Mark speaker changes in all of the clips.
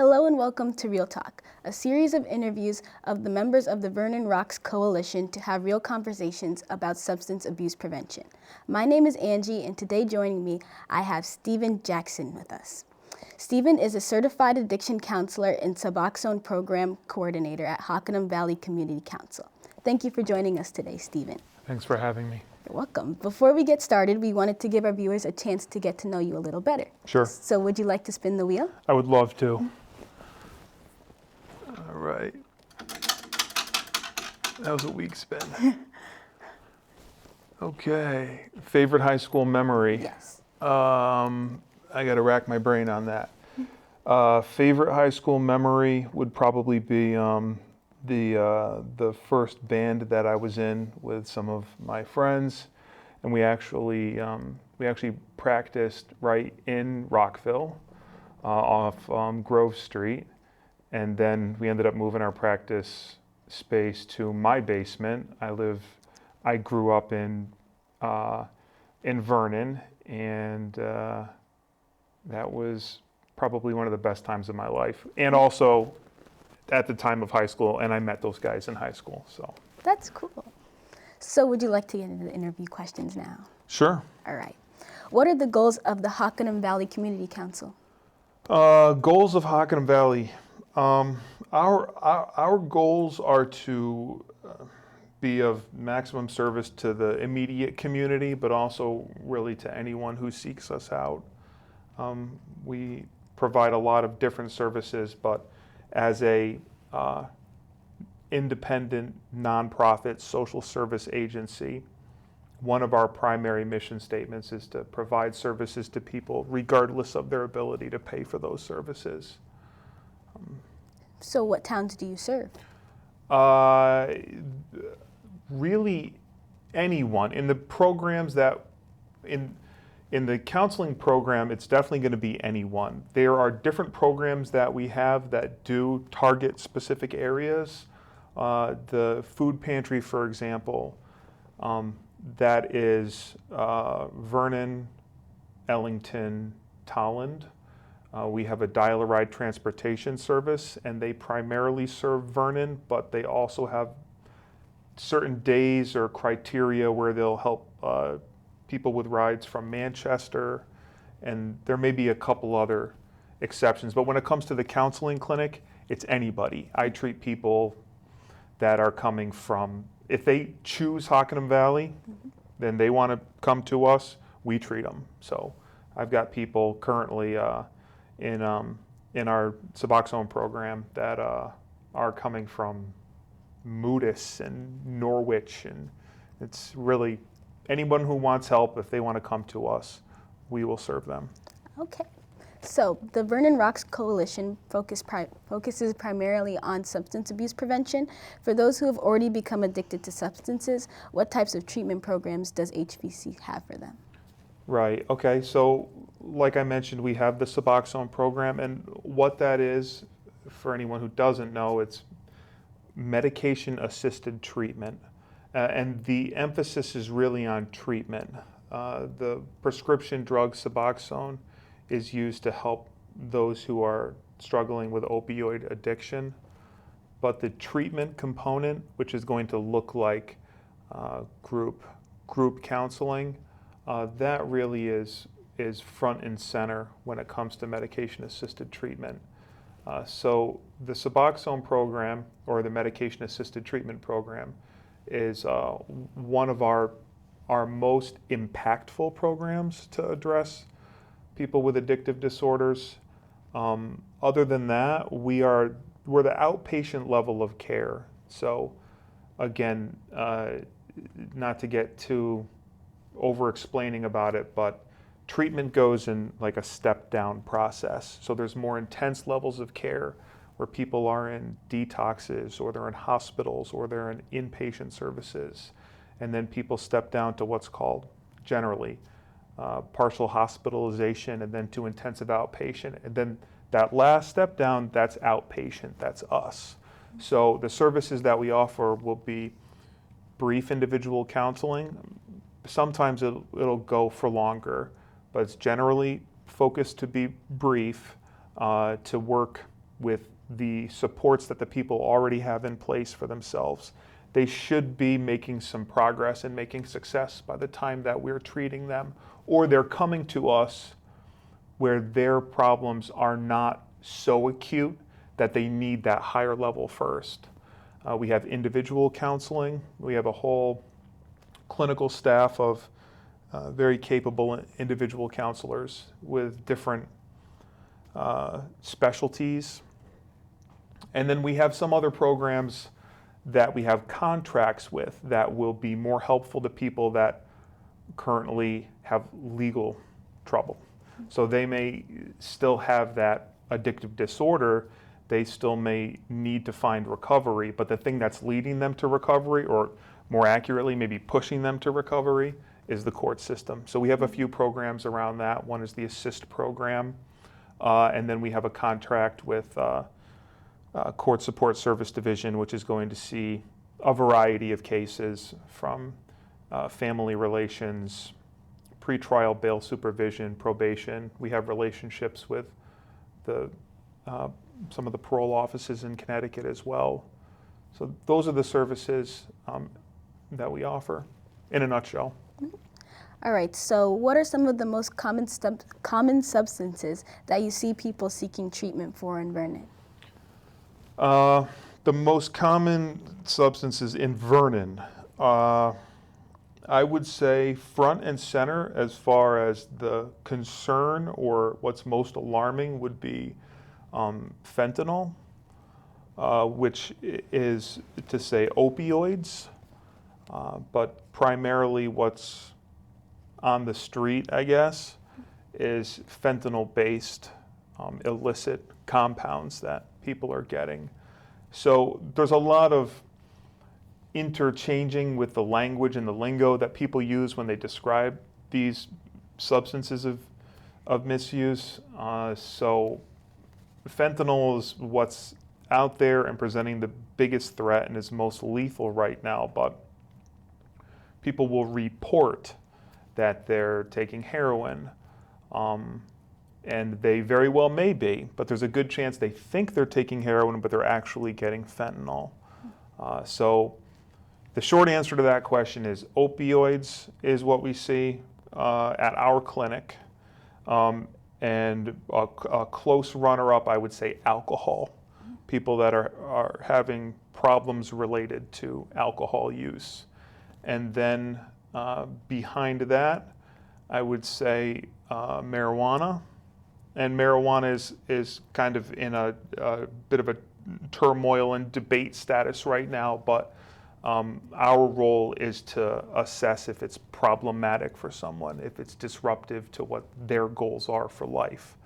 Speaker 1: Hello and welcome to Real Talk, a series of interviews of the members of the Vernon ROCKS Coalition to have real conversations about substance abuse prevention. My name is Angie, and today joining me, I have Stephen Jackson with us. Stephen is a certified addiction counselor and Suboxone program coordinator at Hockanum Valley Community Council. Thank you for joining us today, Stephen.
Speaker 2: Thanks for having me.
Speaker 1: You're welcome. Before we get started, we wanted to give our viewers a chance to get to know you a little better.
Speaker 2: Sure.
Speaker 1: So would you like to spin the wheel?
Speaker 2: I would love to. All right. That was a weak spin. Okay. Favorite high school memory?
Speaker 1: Yes.
Speaker 2: I got to rack my brain on that. Favorite high school memory would probably be the first band that I was in with some of my friends, and we actually practiced right in Rockville, off Grove Street, and then we ended up moving our practice space to my basement. I grew up in Vernon, and that was probably one of the best times of my life, and also at the time of high school, and I met those guys in high school. So
Speaker 1: That's cool. So would you like to get into the interview questions now?
Speaker 2: Sure.
Speaker 1: All right. What are the goals of the Hockanum Valley Community Council?
Speaker 2: Goals of Hockanum Valley. Our goals are to be of maximum service to the immediate community, but also really to anyone who seeks us out. We provide a lot of different services, but as a independent nonprofit social service agency, one of our primary mission statements is to provide services to people regardless of their ability to pay for those services.
Speaker 1: So what towns do you serve?
Speaker 2: Really anyone. In the programs that, in the counseling program, it's definitely going to be anyone. There are different programs that we have that do target specific areas. The food pantry, for example, that is Vernon, Ellington, Tolland. We have a dial-a-ride transportation service, and they primarily serve Vernon, but they also have certain days or criteria where they'll help people with rides from Manchester, and there may be a couple other exceptions. But when it comes to the counseling clinic, it's anybody. I treat people that are coming from, if they choose Hockanum Valley, then they want to come to us, we treat them. So I've got people currently in our Suboxone program that are coming from Moodus and Norwich, and it's really anyone who wants help. If they want to come to us, we will serve them.
Speaker 1: Okay. So the Vernon ROCKS Coalition focuses primarily on substance abuse prevention. For those who have already become addicted to substances, what types of treatment programs does HVC have for them? Right.
Speaker 2: Okay. So like I mentioned, we have the Suboxone program, and what that is, for anyone who doesn't know, it's medication-assisted treatment. And the emphasis is really on treatment. The prescription drug Suboxone is used to help those who are struggling with opioid addiction. But the treatment component, which is going to look like group counseling, that really is front and center when it comes to medication-assisted treatment. So the Suboxone program, or the medication-assisted treatment program, is one of our most impactful programs to address people with addictive disorders. Other than that, we're the outpatient level of care. So again, not to get too over-explaining about it, but treatment goes in like a step-down process. So there's more intense levels of care where people are in detoxes, or they're in hospitals, or they're in inpatient services. And then people step down to what's called, generally, partial hospitalization, and then to intensive outpatient. And then that last step down, that's outpatient, that's us. So the services that we offer will be brief individual counseling. Sometimes it'll go for longer, but it's generally focused to be brief, to work with the supports that the people already have in place for themselves, they should be making some progress and making success by the time that we're treating them, or they're coming to us where their problems are not so acute that they need that higher level first. We have individual counseling. We have a whole clinical staff of very capable individual counselors with different specialties. And then we have some other programs that we have contracts with that will be more helpful to people that currently have legal trouble. So they may still have that addictive disorder, they still may need to find recovery, but the thing that's leading them to recovery, or more accurately, maybe pushing them to recovery, is the court system. So we have a few programs around that. One is the ASSIST program, and then we have a contract with Court Support Service Division, which is going to see a variety of cases from family relations, pretrial bail supervision, probation. We have relationships with some of the parole offices in Connecticut as well. So those are the services that we offer in a nutshell.
Speaker 1: All right, so what are some of the most common substances that you see people seeking treatment for in Vernon?
Speaker 2: The most common substances in Vernon, I would say front and center as far as the concern or what's most alarming would be fentanyl, which is to say opioids, but primarily what's on the street, I guess, is fentanyl-based illicit compounds that people are getting. So there's a lot of interchanging with the language and the lingo that people use when they describe these substances of misuse. So fentanyl is what's out there and presenting the biggest threat and is most lethal right now, but people will report that they're taking heroin, and they very well may be, but there's a good chance they think they're taking heroin, but they're actually getting fentanyl. So the short answer to that question is opioids is what we see at our clinic, and a close runner-up, I would say, alcohol. People that are having problems related to alcohol use. And then behind that, I would say marijuana. And marijuana is kind of in a bit of a turmoil and debate status right now, but our role is to assess if it's problematic for someone, if it's disruptive to what their goals are for life.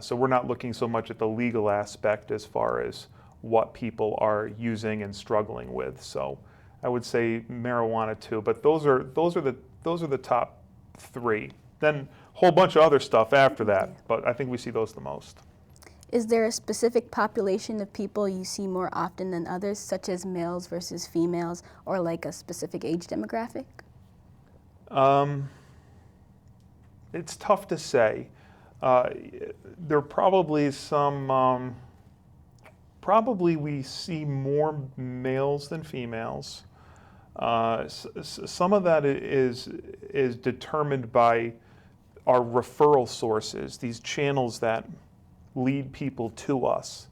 Speaker 2: So we're not looking so much at the legal aspect as far as what people are using and struggling with. So I would say marijuana too, but those are the top three. Then a whole bunch of other stuff after that, but I think we see those the most.
Speaker 1: Is there a specific population of people you see more often than others, such as males versus females, or like a specific age demographic?
Speaker 2: It's tough to say. There are probably some, probably we see more males than females. Some of that is determined by our referral sources, these channels that lead people to us.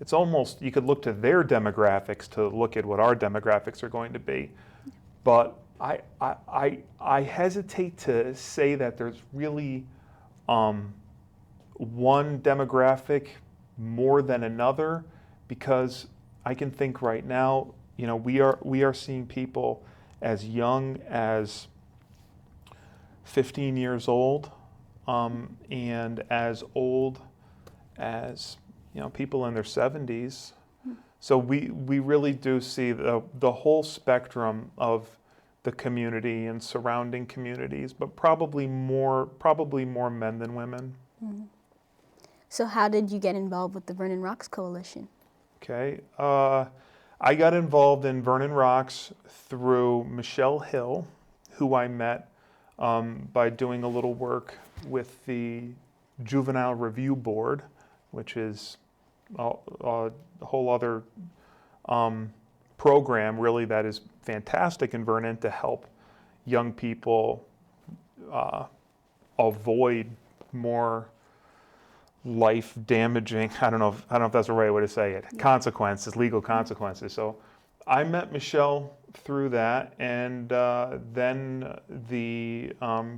Speaker 2: It's almost, you could look to their demographics to look at what our demographics are going to be. But I hesitate to say that there's really one demographic more than another, because I can think right now, you know, we are seeing people as young as 15 years old, and as old as, you know, people in their 70s. So we really do see the whole spectrum of the community and surrounding communities, but probably more men than women.
Speaker 1: Mm-hmm. So how did you get involved with the Vernon ROCKS Coalition?
Speaker 2: Okay, I got involved in Vernon ROCKS through Michelle Hill, who I met by doing a little work with the Juvenile Review Board, which is a whole other program really that is fantastic in Vernon to help young people avoid more life-damaging, I don't know if that's the right way to say it, consequences, legal consequences. So I met Michelle through that, and then the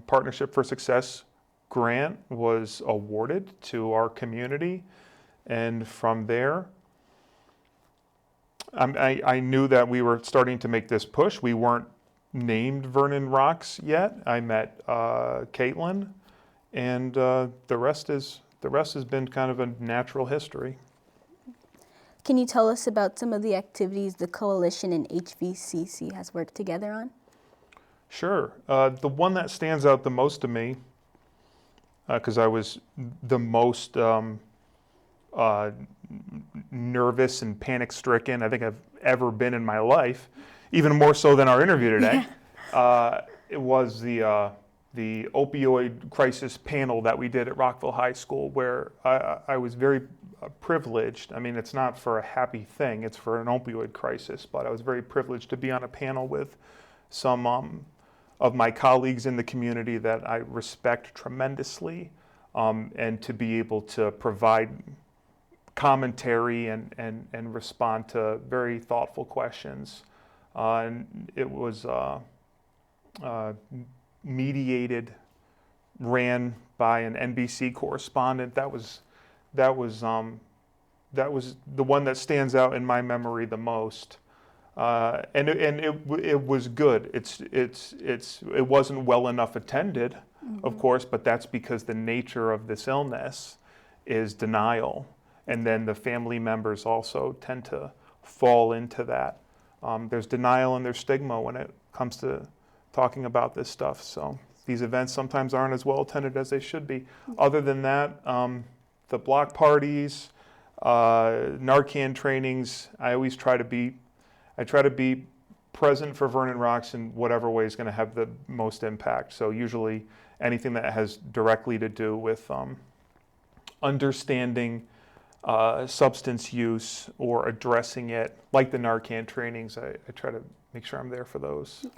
Speaker 2: Partnership for Success grant was awarded to our community, and from there, I knew that we were starting to make this push. We weren't named Vernon Rocks yet. I met Kaitlin, and the rest has been kind of a natural history.
Speaker 1: Can you tell us about some of the activities the coalition and HVCC has worked together on?
Speaker 2: Sure. The one that stands out the most to me, because I was the most nervous and panic-stricken I think I've ever been in my life, even more so than our interview today. It was the opioid crisis panel that we did at Rockville High School, where I was very privileged. I mean, it's not for a happy thing, it's for an opioid crisis, but I was very privileged to be on a panel with some of my colleagues in the community that I respect tremendously, and to be able to provide commentary and respond to very thoughtful questions. And it was mediated, ran by an NBC correspondent. That was the one that stands out in my memory the most. And it was good. It wasn't well enough attended, of course, but that's because the nature of this illness is denial. And then the family members also tend to fall into that. There's denial and there's stigma when it comes to talking about this stuff. So these events sometimes aren't as well attended as they should be. Other than that, the block parties, Narcan trainings, I try to be present for Vernon Rocks in whatever way is going to have the most impact. So usually anything that has directly to do with understanding substance use or addressing it, like the Narcan trainings, I try to make sure I'm there for those.
Speaker 1: Yeah.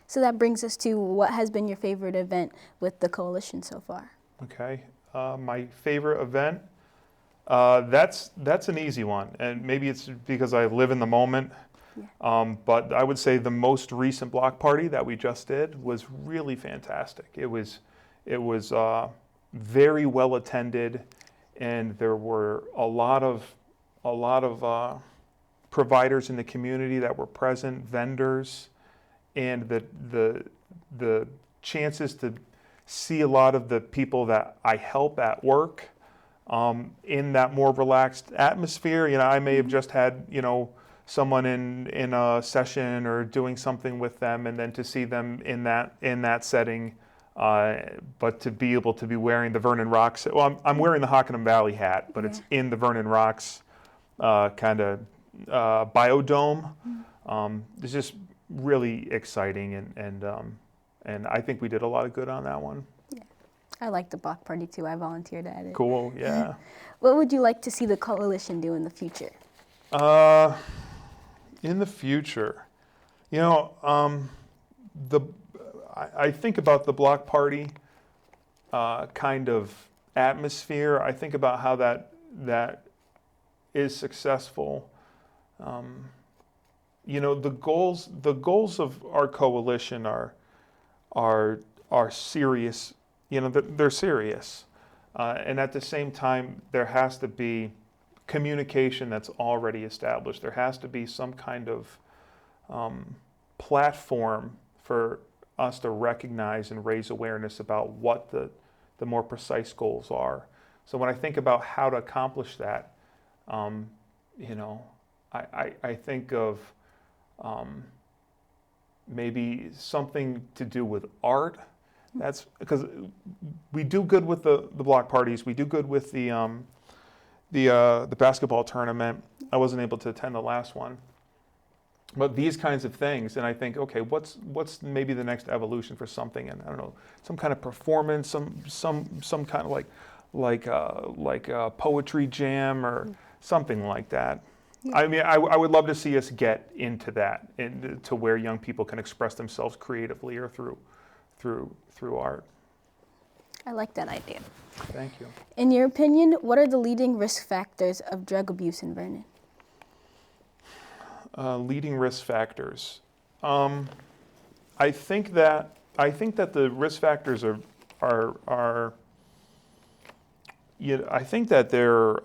Speaker 1: So that brings us to what has been your favorite event with the coalition so far?
Speaker 2: Okay, my favorite event, that's an easy one, and maybe it's because I live in the moment. Yeah. But I would say the most recent block party that we just did was really fantastic. It was very well attended, and there were a lot of providers in the community that were present, vendors, and the chances to see a lot of the people that I help at work in that more relaxed atmosphere. You know, I may have just had, someone in a session or doing something with them, and then to see them in that setting, but to be able to be wearing the Vernon Rocks. Well, I'm wearing the Hockenham Valley hat, but it's in the Vernon Rocks kind of biodome. It's just really exciting, and I think we did a lot of good on that one.
Speaker 1: Yeah. I like the block party too. I volunteered at it.
Speaker 2: Cool, yeah.
Speaker 1: What would you like to see the coalition do in the future?
Speaker 2: In the future, I think about the block party kind of atmosphere. I think about how that is successful. The goals of our coalition are serious. They're serious, and at the same time, there has to be communication that's already established. There has to be some kind of platform for us to recognize and raise awareness about what the more precise goals are. So when I think about how to accomplish that, I think of maybe something to do with art. That's because we do good with the block parties. We do good with the basketball tournament. I wasn't able to attend the last one. But these kinds of things, and I think, okay, what's maybe the next evolution for something? And I don't know, some kind of performance, some kind of like like a poetry jam or something like that.
Speaker 1: Yeah.
Speaker 2: I mean, I would love to see us get into that, to where young people can express themselves creatively or through art.
Speaker 1: I like that idea.
Speaker 2: Thank you.
Speaker 1: In your opinion, what are the leading risk factors of drug abuse in Vernon?
Speaker 2: Leading risk factors. I think that the risk factors are I think that they're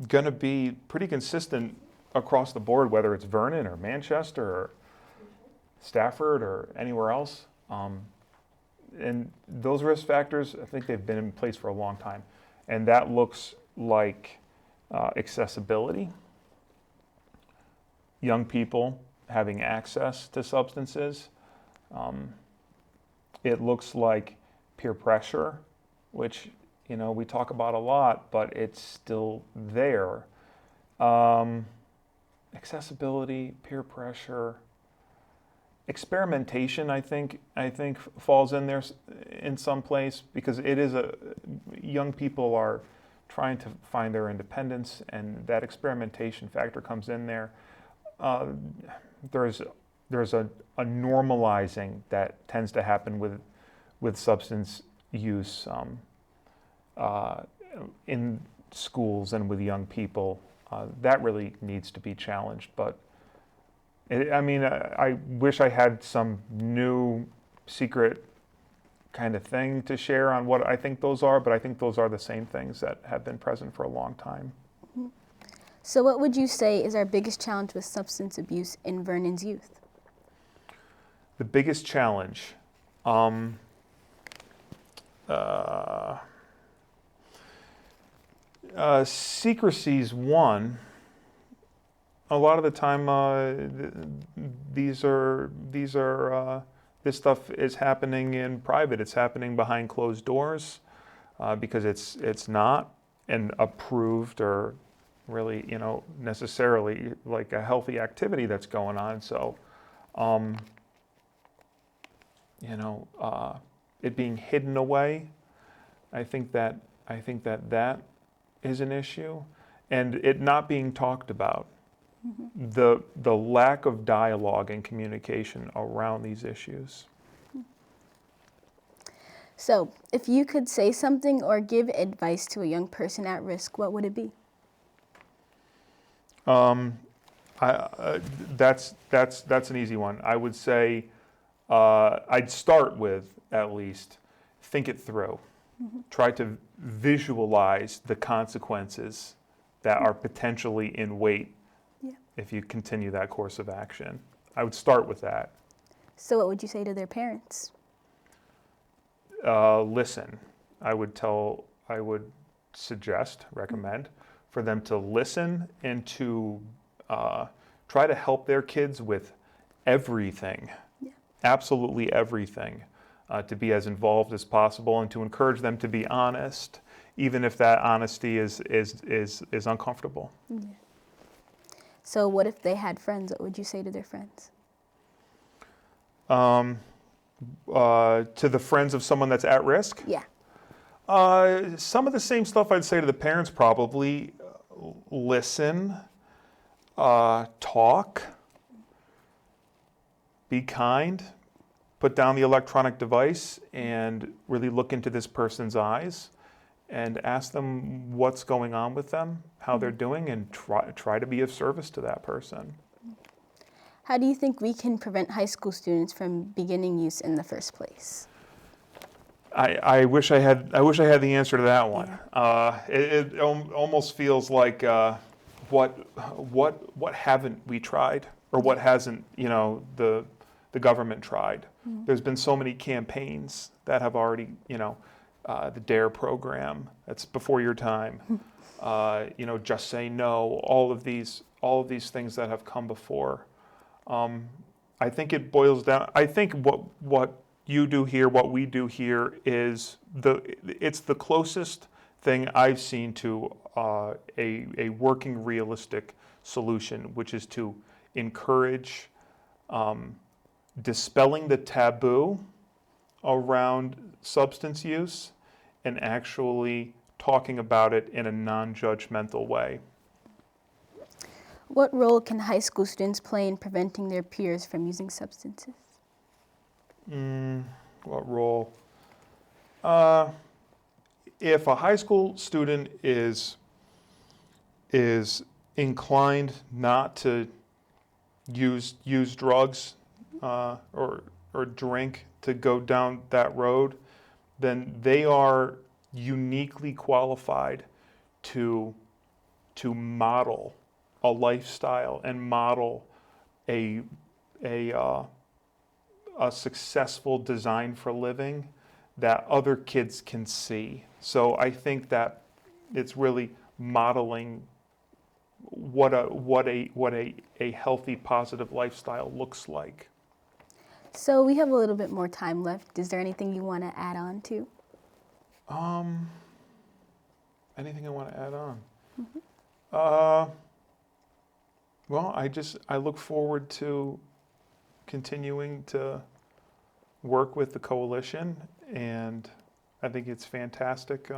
Speaker 2: going to be pretty consistent across the board, whether it's Vernon or Manchester or Stafford or anywhere else. And those risk factors, I think they've been in place for a long time. And that looks like accessibility, young people having access to substances. It looks like peer pressure, which we talk about a lot, but it's still there. Accessibility, peer pressure, experimentation. I think falls in there in some place, because it is young people are trying to find their independence, and that experimentation factor comes in there. There's a normalizing that tends to happen with substance use in schools and with young people. That really needs to be challenged. But I wish I had some new secret kind of thing to share on what I think those are, but I think those are the same things that have been present for a long time.
Speaker 1: Mm-hmm. So what would you say is our biggest challenge with substance abuse in Vernon's youth?
Speaker 2: The biggest challenge, secrecy's one. A lot of the time, this stuff is happening in private. It's happening behind closed doors, because it's not an approved or really, necessarily like a healthy activity that's going on. So, it being hidden away, I think that is an issue, and it not being talked about. Mm-hmm. The lack of dialogue and communication around these issues.
Speaker 1: So, if you could say something or give advice to a young person at risk, what would it be?
Speaker 2: That's an easy one. I would say I'd start with, at least, think it through. Mm-hmm. Try to visualize the consequences that are potentially in wait. Yeah. If you continue that course of action. I would start with that.
Speaker 1: So what would you say to their parents?
Speaker 2: Listen. I would suggest, recommend, for them to listen and to try to help their kids with everything. Yeah. Absolutely everything. To be as involved as possible, and to encourage them to be honest, even if that honesty is uncomfortable. Yeah.
Speaker 1: So what if they had friends? What would you say to their friends?
Speaker 2: To the friends of someone that's at risk?
Speaker 1: Yeah.
Speaker 2: Some of the same stuff I'd say to the parents, probably. Listen, talk, be kind, put down the electronic device, and really look into this person's eyes and ask them what's going on with them, how they're doing, and try to be of service to that person.
Speaker 1: How do you think we can prevent high school students from beginning use in the first place?
Speaker 2: I wish I had the answer to that one. Yeah. It almost feels like what haven't we tried, or what hasn't the government tried? Mm-hmm. There's been so many campaigns that have already the DARE program, that's before your time. Just say no. All of these things that have come before. I think it boils down. I think what you do here, what we do here, is it's the closest thing I've seen to a working, realistic solution, which is to encourage dispelling the taboo around substance use, and actually talking about it in a non-judgmental way.
Speaker 1: What role can high school students play in preventing their peers from using substances?
Speaker 2: What role? If a high school student is inclined not to use drugs or drink to go down that road, then they are uniquely qualified to model a lifestyle and model a successful design for living that other kids can see. So I think that it's really modeling what a healthy, positive lifestyle looks like.
Speaker 1: So we have a little bit more time left. Is there anything you want to add on to?
Speaker 2: Anything I want to add on? Well, I look forward to continuing to work with the coalition, and I think it's fantastic.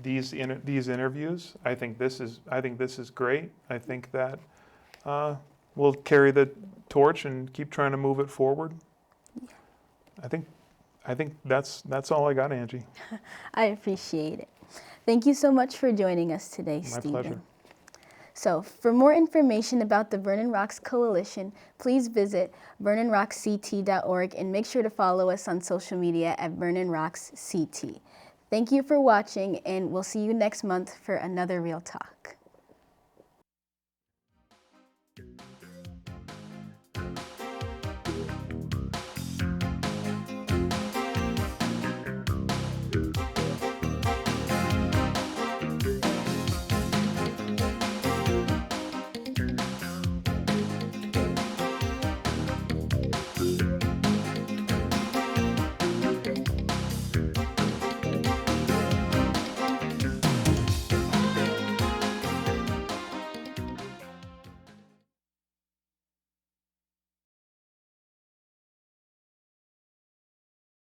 Speaker 2: These interviews, I think this is great. I think that we'll carry the torch and keep trying to move it forward. I think that's all I got, Angie.
Speaker 1: I appreciate it. Thank you so much for joining us today,
Speaker 2: My
Speaker 1: Stephen.
Speaker 2: pleasure.
Speaker 1: So for more information about the Vernon ROCKS Coalition, please visit vernonrocksct.org and make sure to follow us on social media at Vernon ROCKS CT. Thank you for watching, and we'll see you next month for another Real Talk.